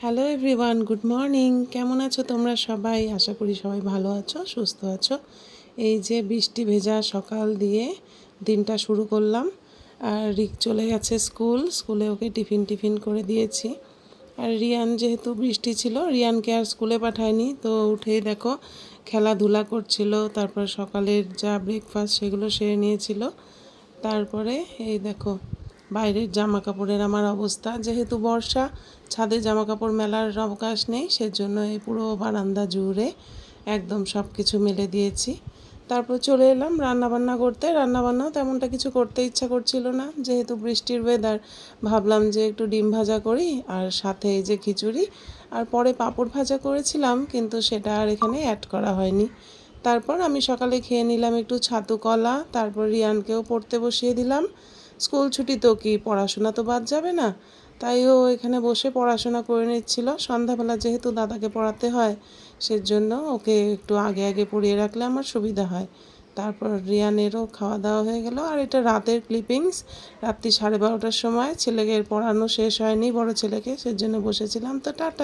Hello everyone, good morning. কেমন আছো তোমরা সবাই? আশা করি সবাই ভালো আছো, সুস্থ আছো। এই যে বৃষ্টি ভেজা সকাল দিয়ে দিনটা শুরু করলাম। আর রিক চলে গেছে স্কুলে ওকে টিফিন করে দিয়েছি। আর রিয়ান, যেহেতু বৃষ্টি ছিল, রিয়ানকে আর স্কুলে পাঠায়নি, তো উঠেই দেখো খেলাধুলা করছিল। তারপর সকালের যা ব্রেকফাস্ট সেগুলো সেরে নিয়েছিল। তারপরে এই দেখো বাইরের জামা কাপড়ের আমার অবস্থা, যেহেতু বর্ষা, ছাদে জামা কাপড় মেলার অবকাশ নেই, সেজন্য এই পুরো বারান্দা জুড়ে একদম সব কিছু মেলে দিয়েছি। তারপর চলে এলাম রান্নাবান্না করতে। রান্নাবান্নাও তেমনটা কিছু করতে ইচ্ছা করছিল না, যেহেতু বৃষ্টির ওয়েদার। ভাবলাম যে একটু ডিম ভাজা করি, আর সাথে এই যে খিচুড়ি, আর পরে পাঁপড় ভাজা করেছিলাম, কিন্তু সেটা আর এখানে অ্যাড করা হয়নি। তারপর আমি সকালে খেয়ে নিলাম একটু ছাতু কলা। তারপর রিয়ানকেও পড়তে বসিয়ে দিলাম। স্কুল ছুটি তো কি, পড়াশোনা তো বাদ যাবে না। তাই ও এখানে বসে পড়াশোনা করে নিচ্ছিল। সন্ধ্যাবেলা যেহেতু দাদাকে পড়াতে হয়, সেজন্য ওকে একটু আগে আগে পড়িয়ে রাখলে আমার সুবিধা হয়। তারপর রিয়ানেরও খাওয়া দাওয়া হয়ে গেল। আর এটা রাতের ক্লিপিংস। রাত্রি 12:30টার সময় ছেলেকে পড়ানো শেষ হয়নি, বড় ছেলেকে, সেজন্য বসেছিলাম। তো টাটা।